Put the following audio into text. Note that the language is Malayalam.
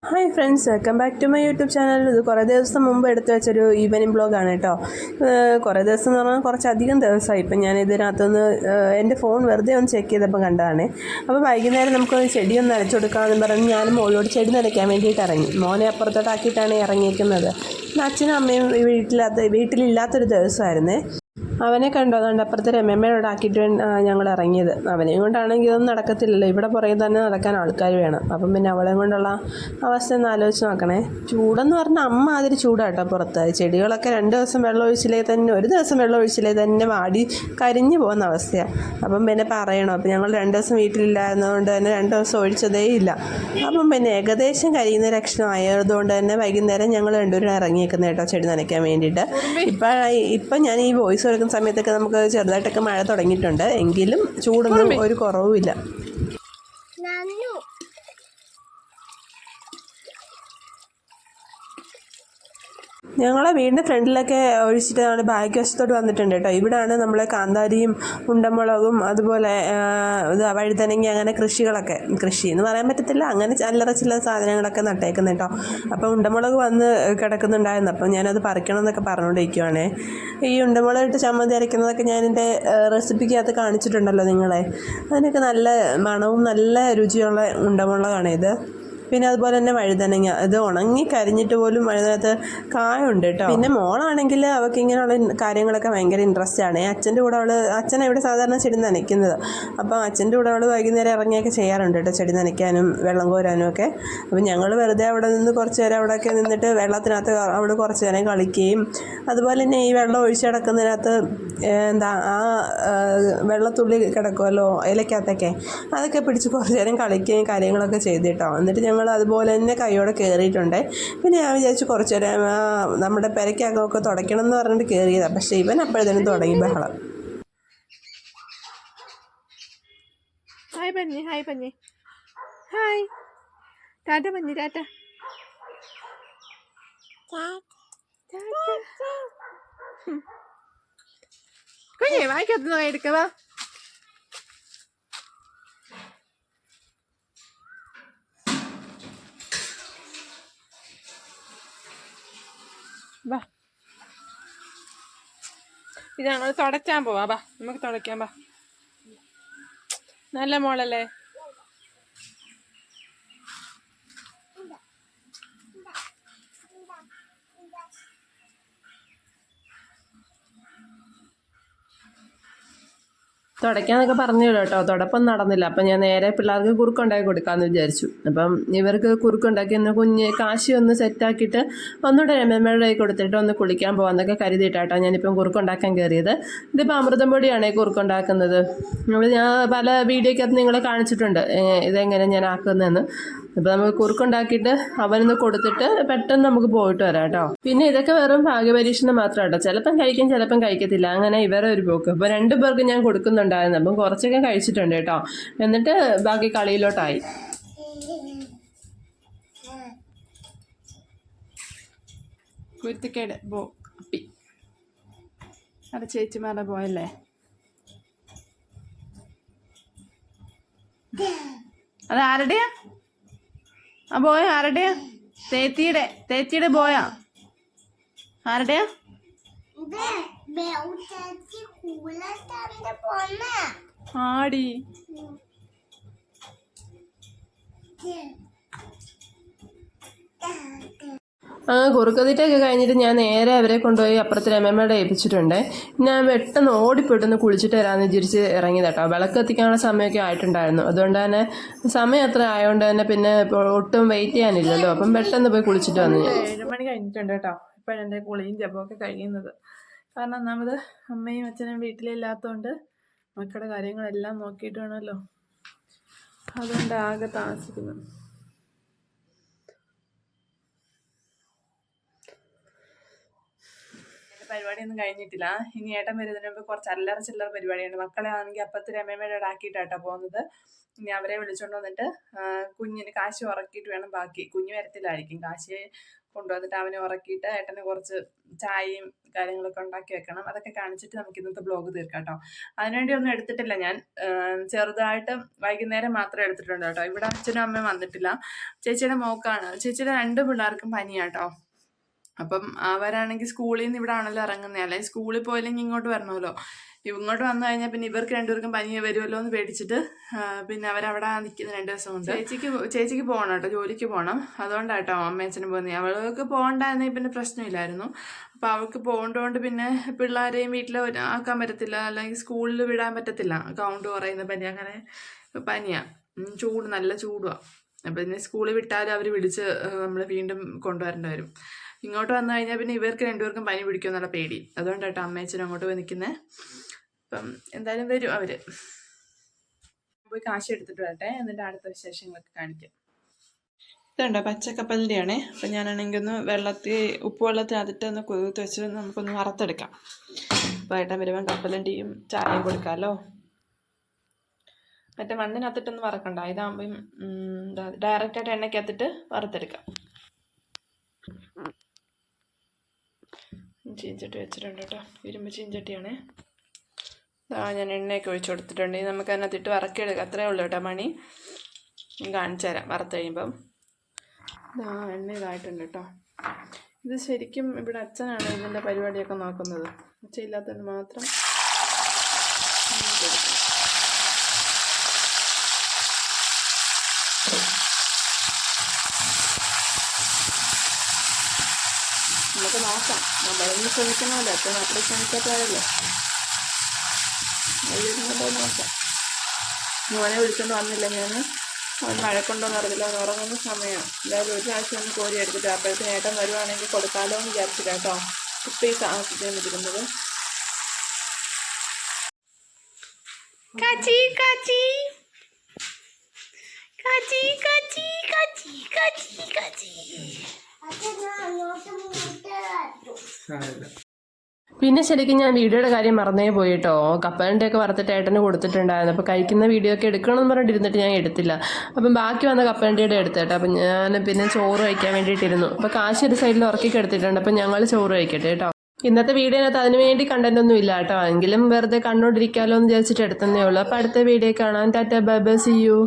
Hi friends, welcome back to my YouTube channel. ഇത് കുറേ ദിവസം മുമ്പ് എടുത്തു വെച്ചൊരു ഈവനിങ് ബ്ലോഗാണ് കേട്ടോ. കുറേ ദിവസം എന്ന് പറഞ്ഞാൽ കുറച്ചധികം ദിവസമായി. ഇപ്പം ഞാൻ ഇതിനകത്തുനിന്ന് എൻ്റെ ഫോൺ വെറുതെ ഒന്ന് ചെക്ക് ചെയ്തപ്പോൾ കണ്ടതാണ്. അപ്പോൾ വൈകുന്നേരം നമുക്കൊന്ന് ചെടിയൊന്ന് നനച്ചു കൊടുക്കാമെന്ന് പറഞ്ഞ് ഞാൻ മോളോട് ചെടി നനയ്ക്കാൻ വേണ്ടിയിട്ട് ഇറങ്ങി. മോനെ അപ്പുറത്തോട്ടാക്കിയിട്ടാണ് ഇറങ്ങിയിരിക്കുന്നത്. അച്ഛനും അമ്മയും വീട്ടിലില്ലാത്തൊരു ദിവസമായിരുന്നേ. അവനെ കണ്ടോ, അതുകൊണ്ട് അപ്പുറത്തെ രമ്യമ്മയോട് ആക്കിയിട്ട് ഞങ്ങൾ ഇറങ്ങിയത്. അവനെയും കൊണ്ടാണെങ്കിൽ ഇതൊന്നും നടക്കത്തില്ലല്ലോ, ഇവിടെ പുറകെ തന്നെ നടക്കാൻ ആൾക്കാർ വേണം. അപ്പം പിന്നെ അവളെ കൊണ്ടുള്ള അവസ്ഥ ഒന്ന് ആലോചിച്ച് നോക്കണേ. ചൂടെന്ന് പറഞ്ഞാൽ അമ്മ അതിൽ ചൂടാട്ടോ പുറത്ത്. ചെടികളൊക്കെ 2 ദിവസം വെള്ളം ഒഴിച്ചില്ലേ തന്നെ, ഒരു ദിവസം വെള്ളം ഒഴിച്ചില്ലേ തന്നെ വാടി കരിഞ്ഞു പോകുന്ന അവസ്ഥയാണ്. അപ്പം പിന്നെ പറയണോ. അപ്പം ഞങ്ങൾ 2 ദിവസം വീട്ടിലില്ലായിരുന്നതുകൊണ്ട് തന്നെ 2 ദിവസം ഒഴിച്ചതേ ഇല്ല. അപ്പം പിന്നെ ഏകദേശം കരിയുന്ന ലക്ഷണം ആയതുകൊണ്ട് തന്നെ വൈകുന്നേരം ഞങ്ങൾ രണ്ടുപേരും ഇറങ്ങിയേക്കുന്നത് കേട്ടോ ചെടി നനയ്ക്കാൻ വേണ്ടിയിട്ട്. ഇപ്പം ഞാൻ ഈ വോയിസ് കൊടുക്കുന്ന സമയത്തൊക്കെ നമുക്ക് ചെറുതായിട്ടൊക്കെ മഴ തുടങ്ങിയിട്ടുണ്ട്. എങ്കിലും ചൂടൊന്നും ഒരു കുറവുമില്ല. ഞങ്ങളെ വീടിൻ്റെ ഫ്രണ്ടിലൊക്കെ ഒഴിച്ചിട്ട് നമ്മൾ ബാക്ക് വശത്തോട്ട് വന്നിട്ടുണ്ട് കേട്ടോ. ഇവിടെയാണ് നമ്മളെ കാന്താരിയും ഉണ്ടമുളകും അതുപോലെ വഴുതനങ്ങ അങ്ങനെ കൃഷി എന്ന് പറയാൻ പറ്റത്തില്ല, അങ്ങനെ അല്ലറ ചില സാധനങ്ങളൊക്കെ നട്ടേക്കുന്നത് കേട്ടോ. അപ്പോൾ ഉണ്ടമുളക് വന്ന് കിടക്കുന്നുണ്ടായിരുന്നു. അപ്പം ഞാനത് പറിക്കണം എന്നൊക്കെ പറഞ്ഞുകൊണ്ടിരിക്കുവാണേ. ഈ ഉണ്ടമുളക് ഇട്ട് ചമ്മന്തി അരയ്ക്കുന്നതൊക്കെ ഞാൻ എൻ്റെ റെസിപ്പിക്കകത്ത് കാണിച്ചിട്ടുണ്ടല്ലോ നിങ്ങളെ. അതിനൊക്കെ നല്ല മണവും നല്ല രുചിയുള്ള ഉണ്ടമുളകാണ് ഇത്. പിന്നെ അതുപോലെ തന്നെ വഴുതനങ്ങ, ഇത് ഉണങ്ങി കരിഞ്ഞിട്ട് പോലും വഴുതനകത്ത് കായുണ്ട് കേട്ടോ. പിന്നെ മോളാണെങ്കിൽ അവൾക്ക് ഇങ്ങനെയുള്ള കാര്യങ്ങളൊക്കെ ഭയങ്കര ഇൻട്രസ്റ്റ് ആണ്. അച്ഛനാണ് ഇവിടെ സാധാരണ ചെടി നനയ്ക്കുന്നത്. അപ്പം അച്ഛൻ്റെ കൂടെ അവൾ വൈകുന്നേരം ഇറങ്ങിയൊക്കെ ചെയ്യാറുണ്ട് കേട്ടോ, ചെടി നനയ്ക്കാനും വെള്ളം കോരാനും ഒക്കെ. അപ്പം ഞങ്ങൾ വെറുതെ അവിടെ നിന്ന് കുറച്ച് നേരം അവിടെയൊക്കെ നിന്നിട്ട് വെള്ളത്തിനകത്ത് അവൾ കുറച്ച് നേരം കളിക്കുകയും അതുപോലെ തന്നെ ഈ വെള്ളം ഒഴിച്ചടക്കുന്നതിനകത്ത് വെള്ളത്തുള്ളി കിടക്കുമല്ലോ ഇലക്കകത്തൊക്കെ, അതൊക്കെ പിടിച്ച് കുറച്ച് നേരം കളിക്കുകയും കാര്യങ്ങളൊക്കെ ചെയ്ത് കേട്ടോ. എന്നിട്ട് ഞങ്ങൾ അതുപോലെ തന്നെ കൈയോടെ കയറിയിട്ടുണ്ട്. പിന്നെ ഞാൻ വിചാരിച്ചു കുറച്ച് നേരം നമ്മുടെ പെരയ്ക്കകമൊക്കെ തുടയ്ക്കണം എന്ന് പറഞ്ഞിട്ട് കയറിയതാണ്. പക്ഷേ ഇവൻ അപ്പോഴത്തേനും തുടങ്ങി ബഹളം. ഹായ് പഞ്ഞി, ഹായ് പഞ്ഞി, ഹായ് ടാറ്റ പഞ്ഞി, ടാറ്റ കുഞ്ഞേ വായിക്കത്തുനിന്ന് എടുക്കവാ. വാ, ഇത് ഞങ്ങൾ തുടയ്ക്കാൻ പോവാ. ബാ, നമുക്ക് തുടയ്ക്കാൻ ബാ. നല്ല മോളല്ലേ. തുടയ്ക്കാന്നൊക്കെ പറഞ്ഞു കേട്ടോ. തുടപ്പം നടന്നില്ല. അപ്പം ഞാൻ നേരെ പിള്ളേർക്ക് കുറുക്കുണ്ടാക്കി കൊടുക്കാമെന്ന് വിചാരിച്ചു. അപ്പം ഇവർക്ക് കുറുക്കുണ്ടാക്കി ഒന്ന് കാശി ഒന്ന് സെറ്റാക്കിയിട്ട് ഒന്നുകൂടെ രമ്യമ്മയുടെ കൊടുത്തിട്ട് ഒന്ന് കുളിക്കാൻ പോകാമെന്നൊക്കെ കരുതിയിട്ടാട്ടോ ഞാനിപ്പം കുറുക്കുണ്ടാക്കാൻ കയറിയത്. ഇതിപ്പോൾ അമൃതം പൊടിയാണ് കുറുക്കുണ്ടാക്കുന്നത്. ഞാൻ പല വീഡിയോയ്ക്കകത്ത് നിങ്ങളെ കാണിച്ചിട്ടുണ്ട് ഇതെങ്ങനെ ഞാൻ ആക്കുന്നതെന്ന്. അപ്പോൾ നമുക്ക് കുറുക്കുണ്ടാക്കിയിട്ട് അവനൊന്ന് കൊടുത്തിട്ട് പെട്ടെന്ന് നമുക്ക് പോയിട്ട് വരാം കേട്ടോ. പിന്നെ ഇതൊക്കെ വെറും ഭാഗ്യപരീക്ഷണം മാത്രം കേട്ടോ. ചിലപ്പം കഴിക്കും, ചിലപ്പം കഴിക്കത്തില്ല. അങ്ങനെ ഇവരെ ഒരു പോക്ക്. അപ്പോൾ 2 പേർക്ക് ഞാൻ കൊടുക്കുന്നുണ്ടായിരുന്നു. അപ്പം കുറച്ചൊക്കെ കഴിച്ചിട്ടുണ്ട് കേട്ടോ. എന്നിട്ട് ബാക്കി കളിയിലോട്ടായി. കുരുത്തക്കേട് അപ്പി അത് ചേച്ചിമാരുടെ പോയല്ലേ. അത് ആരുടെയാ ആ ബോയ? ആരുടെയാ? തേച്ചിയുടെ ബോയാ? ആരുടെയാ? ആടി കുറുക്കതീറ്റൊക്കെ കഴിഞ്ഞിട്ട് ഞാൻ നേരെ അവരെ കൊണ്ടുപോയി അപ്പുറത്തെ രമ്യമ്മയുടെ ഏൽപ്പിച്ചിട്ടുണ്ട്. ഞാൻ പെട്ടെന്ന് ഓടിപ്പോയിട്ടൊന്ന് കുളിച്ചിട്ട് വരാമെന്ന് വിചാരിച്ച് ഇറങ്ങിയത് കേട്ടോ. വിളക്ക് കത്തിക്കാനുള്ള സമയമൊക്കെ ആയിട്ടുണ്ടായിരുന്നു. അതുകൊണ്ട് തന്നെ സമയം അത്ര ആയതുകൊണ്ട് തന്നെ പിന്നെ ഒട്ടും വെയിറ്റ് ചെയ്യാനില്ലല്ലോ. അപ്പം പെട്ടെന്ന് പോയി കുളിച്ചിട്ട് വന്നു. 7 മണി കഴിഞ്ഞിട്ടുണ്ട് കേട്ടോ. ഇപ്പോഴാണ് എൻ്റെ കുളിയും ജപമൊക്കെ കഴിയുന്നത്. കാരണം ഒന്നാമത് അമ്മയും അച്ഛനും വീട്ടിലില്ലാത്തതുകൊണ്ട് മക്കളുടെ കാര്യങ്ങളെല്ലാം നോക്കിയിട്ട് വേണമല്ലോ. അതുകൊണ്ട് ആകെ താമസിക്കുന്നു. പരിപാടിയൊന്നും കഴിഞ്ഞിട്ടില്ല. ഇനി ഏട്ടൻ വരുന്നതിന് മുമ്പ് കുറച്ച് അല്ലറ ചില്ലറ പരിപാടിയുണ്ട്. മക്കളെ ആണെങ്കിൽ അപ്പത്തെ രമ്യമ്മയുടെ ആക്കിയിട്ടാട്ടോ പോകുന്നത്. ഇനി അവരെ വിളിച്ചുകൊണ്ട് വന്നിട്ട് കുഞ്ഞിന് കാശ് ഉറക്കിയിട്ട് വേണം ബാക്കി. കുഞ്ഞ് വരത്തില്ലായിരിക്കും. കാശ് കൊണ്ടുവന്നിട്ട് അവനെ ഉറക്കിയിട്ട് ഏട്ടന് കുറച്ച് ചായയും കാര്യങ്ങളൊക്കെ ഉണ്ടാക്കി വെക്കണം. അതൊക്കെ കാണിച്ചിട്ട് നമുക്ക് ഇന്നത്തെ ബ്ലോഗ് തീർക്കാം കേട്ടോ. അതിനുവേണ്ടി ഒന്നും എടുത്തിട്ടില്ല ഞാൻ. ചെറുതായിട്ട് വൈകുന്നേരം മാത്രമേ എടുത്തിട്ടുണ്ട് കേട്ടോ. ഇവിടെ അച്ഛനും അമ്മയും വന്നിട്ടില്ല. ചേച്ചിയുടെ മോക്കാണ്. ചേച്ചിയുടെ 2 പിള്ളേർക്കും പനിയാട്ടോ. അപ്പം അവരാണെങ്കിൽ സ്കൂളിൽ നിന്ന് ഇവിടെ ആണല്ലോ ഇറങ്ങുന്നത്. അല്ലെങ്കിൽ സ്കൂളിൽ പോയില്ലെങ്കിൽ ഇങ്ങോട്ട് വരണമല്ലോ. ഇങ്ങോട്ട് വന്നു കഴിഞ്ഞാൽ പിന്നെ ഇവർക്ക് 2 പേർക്കും പനി വരുമല്ലോ എന്ന് പേടിച്ചിട്ട് പിന്നെ അവരവിടെ നിൽക്കുന്ന 2 ദിവസം കൊണ്ട് ചേച്ചിക്ക് പോകണം കേട്ടോ, ജോലിക്ക് പോകണം. അതുകൊണ്ടാട്ടോ അമ്മയച്ഛനും പോകുന്നത്. അവൾക്ക് പോകണ്ടായിരുന്നെങ്കിൽ പിന്നെ പ്രശ്നമില്ലായിരുന്നു. അപ്പോൾ അവൾക്ക് പോകേണ്ടതുകൊണ്ട് പിന്നെ പിള്ളേരെയും വീട്ടിൽ ആക്കാൻ പറ്റത്തില്ല, അല്ലെങ്കിൽ സ്കൂളിൽ വിടാൻ പറ്റത്തില്ല. കൗണ്ട് കുറയുന്ന പനി, അങ്ങനെ പനിയാണ്. ചൂട്, നല്ല ചൂടുമാണ്. അപ്പോൾ പിന്നെ സ്കൂളിൽ വിട്ടാലും അവർ വിളിച്ച് നമ്മൾ വീണ്ടും കൊണ്ടുവരേണ്ടി വരും. ഇങ്ങോട്ട് വന്നു കഴിഞ്ഞാൽ പിന്നെ ഇവർക്ക് 2 പേർക്കും പനി പിടിക്കുമെന്നുള്ള പേടി. അതുകൊണ്ടാട്ടോ അമ്മയച്ഛനും അങ്ങോട്ട് പോയി നിൽക്കുന്നത്. അപ്പം എന്തായാലും വരും അവർ. പോയി കാശ് എടുത്തിട്ട് വരട്ടെ, എന്നിട്ട് അടുത്ത വിശേഷങ്ങളൊക്കെ കാണിക്കാം. ഇതുണ്ടോ പച്ചക്കപ്പലിൻ്റെയാണേ. അപ്പം ഞാനാണെങ്കിൽ ഒന്ന് ഉപ്പ് വെള്ളത്തിനകത്തിട്ട് ഒന്ന് കുതിർത്ത് വെച്ചിട്ട് നമുക്കൊന്ന് വറുത്തെടുക്കാം. അപ്പോൾ ഏട്ടൻ വരുമ്പം കപ്പലണ്ടിയും ചായയും കൊടുക്കാമല്ലോ. മറ്റേ മണ്ണിനകത്തിട്ടൊന്ന് വറക്കണ്ട, ഇതാകുമ്പം ഡയറക്റ്റായിട്ട് എണ്ണയ്ക്കകത്തിട്ട് വറുത്തെടുക്കാം. ചീഞ്ചട്ടി വെച്ചിട്ടുണ്ട് കേട്ടോ, ഇരുമ്പ് ചീഞ്ചട്ടിയാണേ. ഞാൻ എണ്ണയൊക്കെ ഒഴിച്ച് കൊടുത്തിട്ടുണ്ട്. ഇനി നമുക്ക് അതിനകത്തിട്ട് വറക്കിയെടുക്കാം. അത്രേ ഉള്ളൂ കേട്ടോ പണി. ഞാൻ കാണിച്ചു തരാം വറുത്ത് കഴിയുമ്പം. എണ്ണ ഇതായിട്ടുണ്ട് കേട്ടോ. ഇത് ശരിക്കും ഇവിടെ അച്ഛനാണ് ഇതിൻ്റെ പരിപാടിയൊക്കെ നോക്കുന്നത്. അച്ഛയില്ലാത്തതിന് മാത്രം നമുക്ക് നോക്കാം. നമ്മളൊന്ന് ശ്രമിക്കണമല്ലോ, അച്ഛൻ അത്ര ശ്രമിക്കാത്തതല്ലോ. നോക്കാം. മോനെ വിളിച്ചുകൊണ്ട് വന്നില്ല ഞാൻ. അവൻ മഴക്കൊണ്ടോന്ന് അറിയില്ല, അവൻ ഉറങ്ങുന്ന സമയമാണ്. എന്തായാലും ഒരു പ്രാവശ്യം ഒന്ന് കോരി എടുത്തിട്ട് അപ്പോഴത്തേന് ഏട്ടൻ വരുവാണെങ്കിൽ കൊടുക്കാമല്ലോ എന്ന് വിചാരിച്ചില്ല കേട്ടോ. ഇപ്പം ഈ സാഹചര്യം വെച്ചിരുന്നത്. കാച്ചി കാച്ചി കാച്ചി കാച്ചി കാച്ചി കാച്ചി കാച്ചി. പിന്നെ ശരിക്കും ഞാൻ വീഡിയോയുടെ കാര്യം മറന്നേ പോയി കേട്ടോ. കപ്പലണ്ടിയൊക്കെ വറുത്തിട്ട് ഏട്ടന് കൊടുത്തിട്ടുണ്ടായിരുന്നു. അപ്പോൾ കഴിക്കുന്ന വീഡിയോ ഒക്കെ എടുക്കണമെന്ന് പറഞ്ഞിട്ടിരുന്നിട്ട് ഞാൻ എടുത്തില്ല. അപ്പം ബാക്കി വന്ന കപ്പലണ്ടിയുടെ എടുത്തേട്ടോ. അപ്പം ഞാൻ പിന്നെ ചോറ് കഴിക്കാൻ വേണ്ടിയിട്ടിരുന്നു. അപ്പോൾ കാശ് ഒരു സൈഡിൽ ഉറക്കി എടുത്തിട്ടുണ്ട്. അപ്പം ഞങ്ങൾ ചോറ് കഴിക്കട്ടെ കേട്ടോ. ഇന്നത്തെ വീഡിയോനകത്ത് അതിന് വേണ്ടി കണ്ടന്റ് ഒന്നും ഇല്ല കേട്ടോ. എങ്കിലും വെറുതെ കണ്ടോണ്ടിരിക്കാമല്ലോ എന്ന് വിചാരിച്ചിട്ട് എടുത്തതേ ഉള്ളൂ. അപ്പോൾ അടുത്ത വീഡിയോ കാണാം. Tata bye bye, see U.